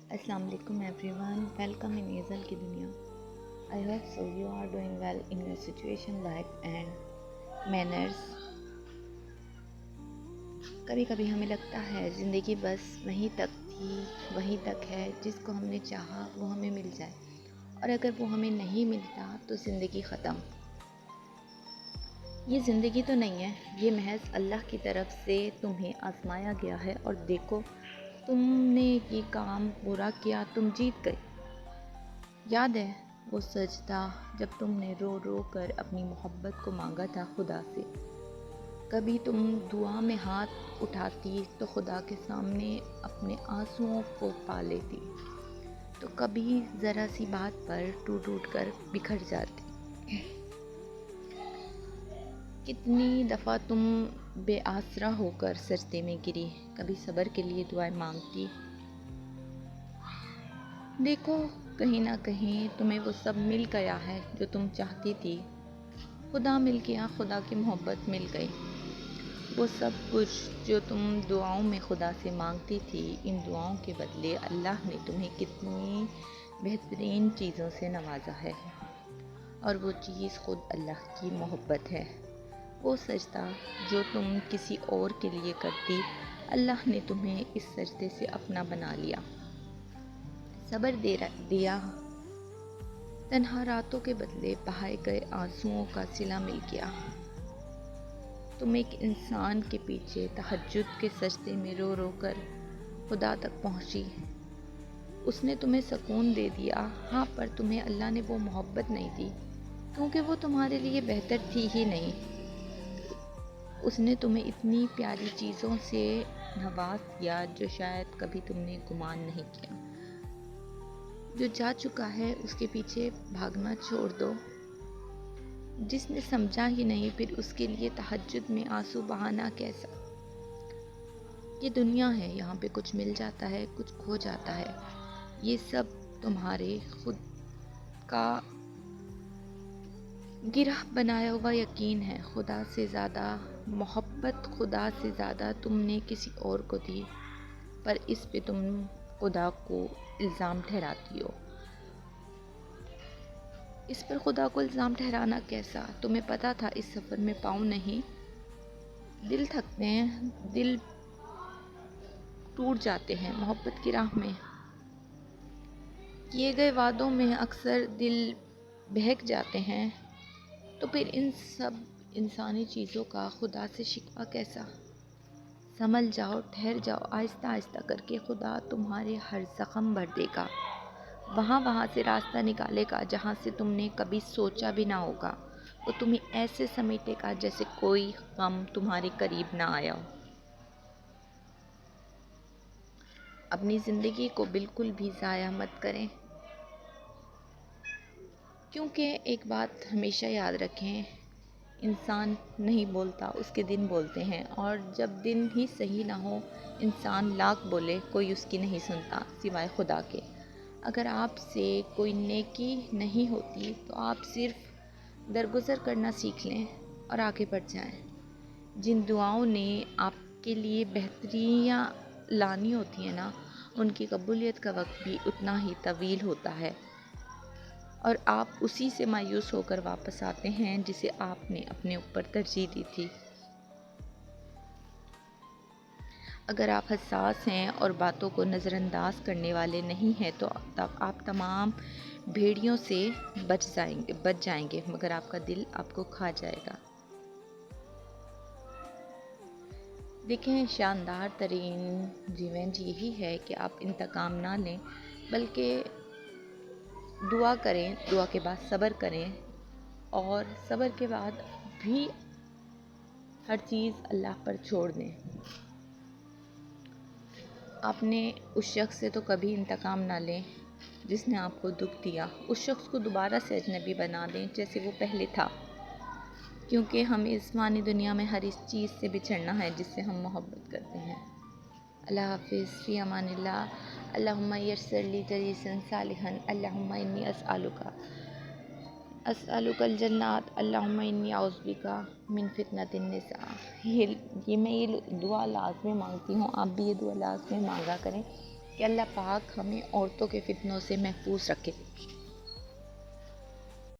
السلام علیکم everyone, welcome in ایزل کی دنیا. I hope so you are doing well in your situation life and manners. کبھی کبھی ہمیں لگتا ہے زندگی بس وہیں تک تھی، وہیں تک ہے. جس کو ہم نے چاہا وہ ہمیں مل جائے، اور اگر وہ ہمیں نہیں ملتا تو زندگی ختم. یہ زندگی تو نہیں ہے، یہ محض اللہ کی طرف سے تمہیں آزمایا گیا ہے. اور دیکھو، تم نے یہ کام پورا کیا، تم جیت گئے. یاد ہے وہ سجدہ جب تم نے رو رو کر اپنی محبت کو مانگا تھا خدا سے؟ کبھی تم دعا میں ہاتھ اٹھاتی تو خدا کے سامنے اپنے آنسوؤں کو پا لیتی، تو کبھی ذرا سی بات پر ٹوٹ ٹوٹ کر بکھر جاتی. کتنی دفعہ تم بے آسرا ہو کر سجدے میں گری، کبھی صبر کے لیے دعائیں مانگتی. دیکھو، کہیں نہ کہیں تمہیں وہ سب مل گیا ہے جو تم چاہتی تھی. خدا مل گیا، خدا کی محبت مل گئی. وہ سب کچھ جو تم دعاؤں میں خدا سے مانگتی تھی، ان دعاؤں کے بدلے اللہ نے تمہیں کتنی بہترین چیزوں سے نوازا ہے. اور وہ چیز خود اللہ کی محبت ہے. وہ سجدہ جو تم کسی اور کے لیے کرتی، اللہ نے تمہیں اس سجدے سے اپنا بنا لیا. صبر دیا، تنہا راتوں کے بدلے بہائے گئے آنسوؤں کا صلہ مل گیا. تم ایک انسان کے پیچھے تہجد کے سجدے میں رو رو کر خدا تک پہنچی. اس نے تمہیں سکون دے دیا، ہاں، پر تمہیں اللہ نے وہ محبت نہیں دی، کیونکہ وہ تمہارے لیے بہتر تھی ہی نہیں. اس نے تمہیں اتنی پیاری چیزوں سے نواز دیا جو شاید کبھی تم نے گمان نہیں کیا. جو جا چکا ہے اس کے پیچھے بھاگنا چھوڑ دو. جس نے سمجھا ہی نہیں، پھر اس کے لیے تہجد میں آنسو بہانا کیسا؟ یہ دنیا ہے، یہاں پہ کچھ مل جاتا ہے، کچھ کھو جاتا ہے. یہ سب تمہارے خود کا گرہ بنایا ہوا یقین ہے. خدا سے زیادہ محبت، خدا سے زیادہ تم نے کسی اور کو دی، پر اس پہ تم خدا کو الزام ٹھہراتی ہو. اس پر خدا کو الزام ٹھہرانا کیسا؟ تمہیں پتہ تھا اس سفر میں پاؤں نہیں، دل تھکتے ہیں، دل ٹوٹ جاتے ہیں. محبت کی راہ میں کیے گئے وعدوں میں اکثر دل بہک جاتے ہیں. تو پھر ان سب انسانی چیزوں کا خدا سے شکوہ کیسا؟ سنبھل جاؤ، ٹھہر جاؤ. آہستہ آہستہ کر کے خدا تمہارے ہر زخم بھر دے گا. وہاں سے راستہ نکالے گا جہاں سے تم نے کبھی سوچا بھی نہ ہوگا. وہ تمہیں ایسے سمیٹے گا جیسے کوئی غم تمہارے قریب نہ آیا ہو. اپنی زندگی کو بالکل بھی ضائع مت کریں، کیونکہ ایک بات ہمیشہ یاد رکھیں، انسان نہیں بولتا، اس کے دن بولتے ہیں. اور جب دن ہی صحیح نہ ہو، انسان لاکھ بولے، کوئی اس کی نہیں سنتا سوائے خدا کے. اگر آپ سے کوئی نیکی نہیں ہوتی تو آپ صرف درگزر کرنا سیکھ لیں اور آگے بڑھ جائیں. جن دعاؤں نے آپ کے لیے بہتریاں لانی ہوتی ہیں نا، ان کی قبولیت کا وقت بھی اتنا ہی طویل ہوتا ہے، اور آپ اسی سے مایوس ہو کر واپس آتے ہیں جسے آپ نے اپنے اوپر ترجیح دی تھی. اگر آپ حساس ہیں اور باتوں کو نظر انداز کرنے والے نہیں ہیں تو آپ تمام بھیڑیوں سے بچ جائیں گے، مگر آپ کا دل آپ کو کھا جائے گا. دیکھیں، شاندار ترین ایونٹ یہی ہے کہ آپ انتقام نہ لیں، بلکہ دعا کریں، دعا کے بعد صبر کریں، اور صبر کے بعد بھی ہر چیز اللہ پر چھوڑ دیں. آپ نے اس شخص سے تو کبھی انتقام نہ لیں جس نے آپ کو دکھ دیا. اس شخص کو دوبارہ سے اجنبی بنا دیں جیسے وہ پہلے تھا، کیونکہ ہمیں اس فانی دنیا میں ہر اس چیز سے بچھڑنا ہے جس سے ہم محبت کرتے ہیں. اللہ حافظ، فی امان اللہ. اللہم یسر لی طریقا صالحا، اللہم انی اسألک الجنات، اللہم انی اعوذ بک من فتنۃ النساء. یہ میں یہ دعا لازمی مانگتی ہوں، آپ بھی یہ دعا لازمی مانگا کریں کہ اللہ پاک ہمیں عورتوں کے فتنوں سے محفوظ رکھے.